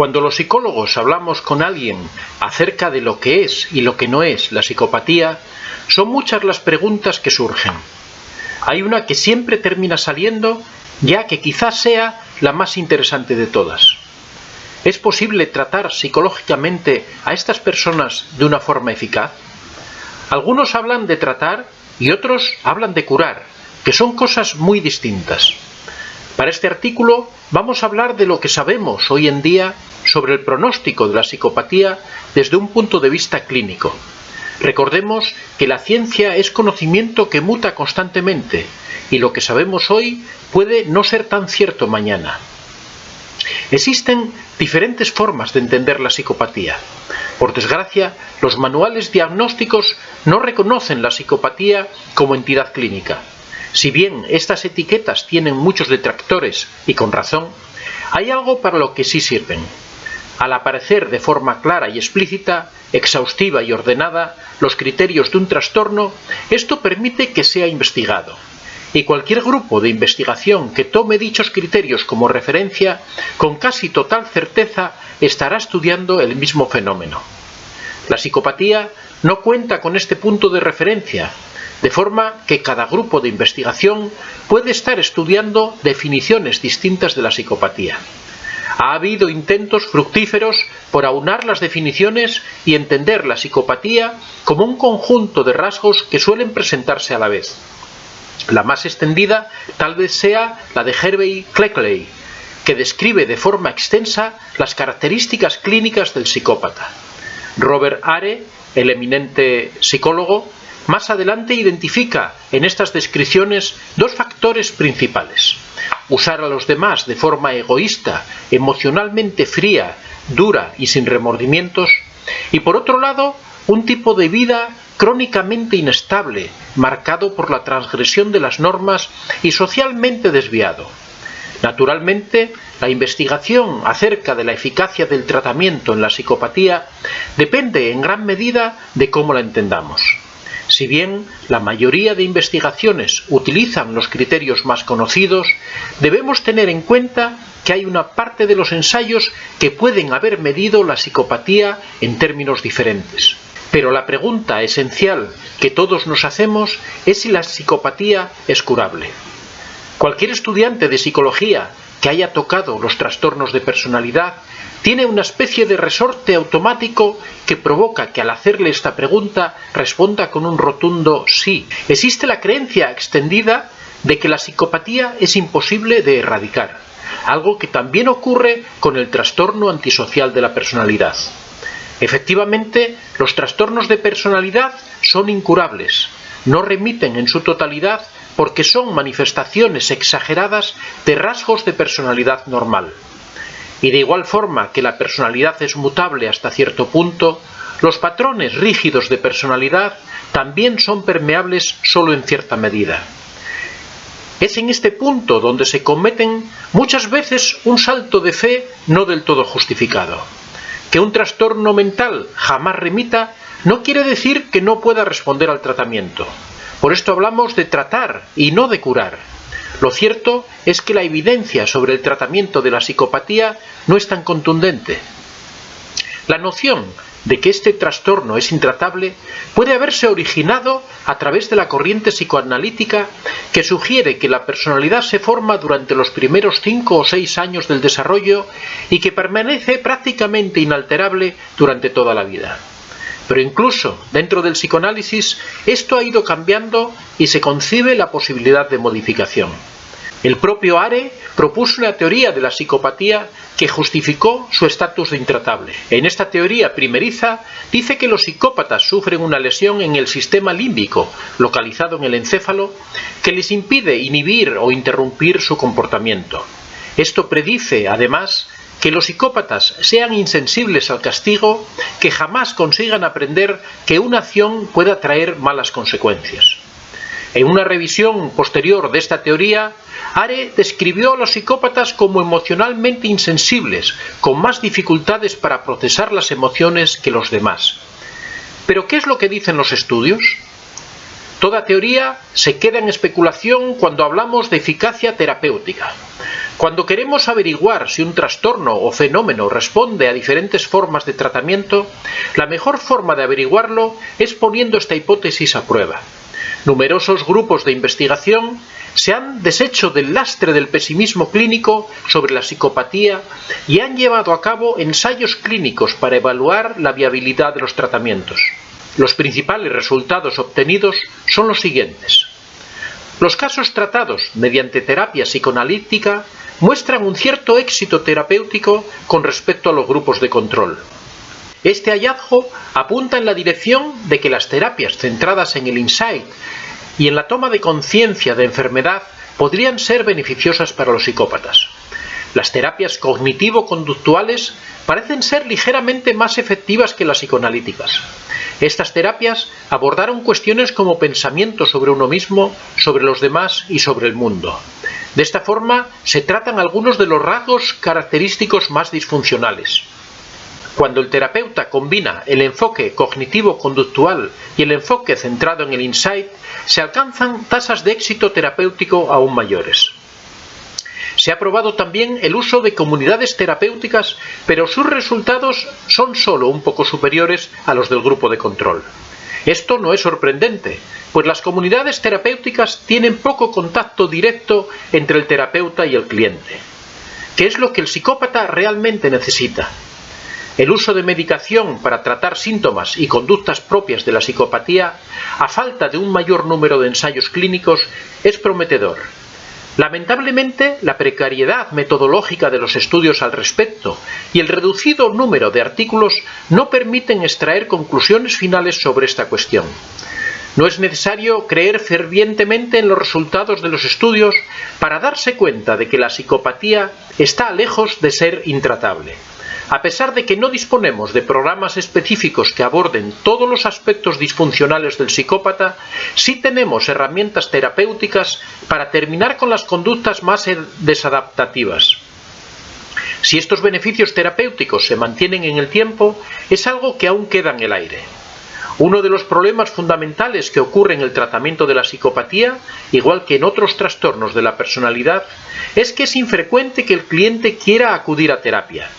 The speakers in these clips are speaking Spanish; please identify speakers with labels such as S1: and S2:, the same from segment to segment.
S1: Cuando los psicólogos hablamos con alguien acerca de lo que es y lo que no es la psicopatía, son muchas las preguntas que surgen. Hay una que siempre termina saliendo, ya que quizás sea la más interesante de todas. ¿Es posible tratar psicológicamente a estas personas de una forma eficaz? Algunos hablan de tratar y otros hablan de curar, que son cosas muy distintas. Para este artículo vamos a hablar de lo que sabemos hoy en día sobre el pronóstico de la psicopatía desde un punto de vista clínico. Recordemos que la ciencia es conocimiento que muta constantemente y lo que sabemos hoy puede no ser tan cierto mañana. Existen diferentes formas de entender la psicopatía. Por desgracia, los manuales diagnósticos no reconocen la psicopatía como entidad clínica. Si bien estas etiquetas tienen muchos detractores, y con razón, hay algo para lo que sí sirven. Al aparecer de forma clara y explícita, exhaustiva y ordenada, los criterios de un trastorno, esto permite que sea investigado. Y cualquier grupo de investigación que tome dichos criterios como referencia, con casi total certeza estará estudiando el mismo fenómeno. La psicopatía no cuenta con este punto de referencia, de forma que cada grupo de investigación puede estar estudiando definiciones distintas de la psicopatía. Ha habido intentos fructíferos por aunar las definiciones y entender la psicopatía como un conjunto de rasgos que suelen presentarse a la vez. La más extendida tal vez sea la de Hervey Cleckley, que describe de forma extensa las características clínicas del psicópata. Robert Hare, el eminente psicólogo, más adelante identifica en estas descripciones dos factores principales: usar a los demás de forma egoísta, emocionalmente fría, dura y sin remordimientos, y por otro lado, un tipo de vida crónicamente inestable, marcado por la transgresión de las normas y socialmente desviado. Naturalmente, la investigación acerca de la eficacia del tratamiento en la psicopatía depende en gran medida de cómo la entendamos. Si bien la mayoría de investigaciones utilizan los criterios más conocidos, debemos tener en cuenta que hay una parte de los ensayos que pueden haber medido la psicopatía en términos diferentes. Pero la pregunta esencial que todos nos hacemos es si la psicopatía es curable. Cualquier estudiante de psicología que haya tocado los trastornos de personalidad tiene una especie de resorte automático que provoca que al hacerle esta pregunta responda con un rotundo sí. Existe la creencia extendida de que la psicopatía es imposible de erradicar, algo que también ocurre con el trastorno antisocial de la personalidad. Efectivamente, los trastornos de personalidad son incurables, no remiten en su totalidad porque son manifestaciones exageradas de rasgos de personalidad normal. Y de igual forma que la personalidad es mutable hasta cierto punto, los patrones rígidos de personalidad también son permeables solo en cierta medida. Es en este punto donde se cometen muchas veces un salto de fe no del todo justificado. Que un trastorno mental jamás remita no quiere decir que no pueda responder al tratamiento. Por esto hablamos de tratar y no de curar. Lo cierto es que la evidencia sobre el tratamiento de la psicopatía no es tan contundente. La noción de que este trastorno es intratable puede haberse originado a través de la corriente psicoanalítica que sugiere que la personalidad se forma durante los primeros 5 o 6 años del desarrollo y que permanece prácticamente inalterable durante toda la vida. Pero incluso dentro del psicoanálisis esto ha ido cambiando y se concibe la posibilidad de modificación. El propio Hare propuso una teoría de la psicopatía que justificó su estatus de intratable. En esta teoría primeriza dice que los psicópatas sufren una lesión en el sistema límbico, localizado en el encéfalo, que les impide inhibir o interrumpir su comportamiento. Esto predice, además, que los psicópatas sean insensibles al castigo, que jamás consigan aprender que una acción pueda traer malas consecuencias. En una revisión posterior de esta teoría, Hare describió a los psicópatas como emocionalmente insensibles, con más dificultades para procesar las emociones que los demás. ¿Pero qué es lo que dicen los estudios? Toda teoría se queda en especulación cuando hablamos de eficacia terapéutica. Cuando queremos averiguar si un trastorno o fenómeno responde a diferentes formas de tratamiento, la mejor forma de averiguarlo es poniendo esta hipótesis a prueba. Numerosos grupos de investigación se han deshecho del lastre del pesimismo clínico sobre la psicopatía y han llevado a cabo ensayos clínicos para evaluar la viabilidad de los tratamientos. Los principales resultados obtenidos son los siguientes. Los casos tratados mediante terapia psicoanalítica muestran un cierto éxito terapéutico con respecto a los grupos de control. Este hallazgo apunta en la dirección de que las terapias centradas en el insight y en la toma de conciencia de enfermedad podrían ser beneficiosas para los psicópatas. Las terapias cognitivo-conductuales parecen ser ligeramente más efectivas que las psicoanalíticas. Estas terapias abordaron cuestiones como pensamiento sobre uno mismo, sobre los demás y sobre el mundo. De esta forma se tratan algunos de los rasgos característicos más disfuncionales. Cuando el terapeuta combina el enfoque cognitivo-conductual y el enfoque centrado en el insight, se alcanzan tasas de éxito terapéutico aún mayores. Se ha probado también el uso de comunidades terapéuticas, pero sus resultados son solo un poco superiores a los del grupo de control. Esto no es sorprendente, pues las comunidades terapéuticas tienen poco contacto directo entre el terapeuta y el cliente. ¿Qué es lo que el psicópata realmente necesita? El uso de medicación para tratar síntomas y conductas propias de la psicopatía, a falta de un mayor número de ensayos clínicos, es prometedor. Lamentablemente, la precariedad metodológica de los estudios al respecto y el reducido número de artículos no permiten extraer conclusiones finales sobre esta cuestión. No es necesario creer fervientemente en los resultados de los estudios para darse cuenta de que la psicopatía está lejos de ser intratable. A pesar de que no disponemos de programas específicos que aborden todos los aspectos disfuncionales del psicópata, sí tenemos herramientas terapéuticas para terminar con las conductas más desadaptativas. Si estos beneficios terapéuticos se mantienen en el tiempo, es algo que aún queda en el aire. Uno de los problemas fundamentales que ocurre en el tratamiento de la psicopatía, igual que en otros trastornos de la personalidad, es que es infrecuente que el cliente quiera acudir a terapia.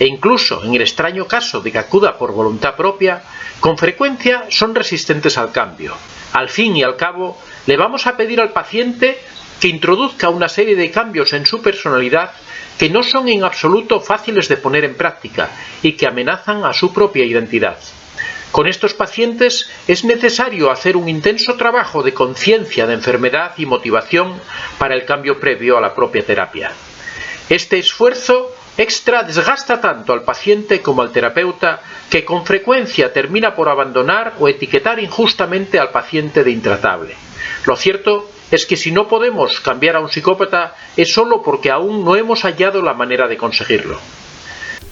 S1: E incluso en el extraño caso de que acuda por voluntad propia, con frecuencia son resistentes al cambio. Al fin y al cabo, le vamos a pedir al paciente que introduzca una serie de cambios en su personalidad que no son en absoluto fáciles de poner en práctica y que amenazan a su propia identidad. Con estos pacientes es necesario hacer un intenso trabajo de conciencia de enfermedad y motivación para el cambio previo a la propia terapia. Este esfuerzo extra desgasta tanto al paciente como al terapeuta, que con frecuencia termina por abandonar o etiquetar injustamente al paciente de intratable. Lo cierto es que si no podemos cambiar a un psicópata es solo porque aún no hemos hallado la manera de conseguirlo.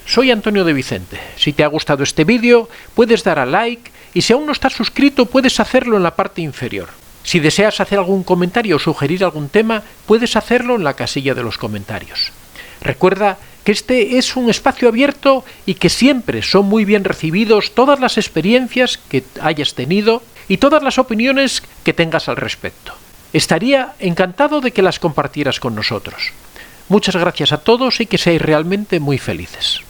S1: Soy Antonio de Vicente. Si te ha gustado este vídeo, puedes dar a like y si aún no estás suscrito, puedes hacerlo en la parte inferior. Si deseas hacer algún comentario o sugerir algún tema, puedes hacerlo en la casilla de los comentarios. Recuerda que este es un espacio abierto y que siempre son muy bien recibidos todas las experiencias que hayas tenido y todas las opiniones que tengas al respecto. Estaría encantado de que las compartieras con nosotros. Muchas gracias a todos y que seáis realmente muy felices.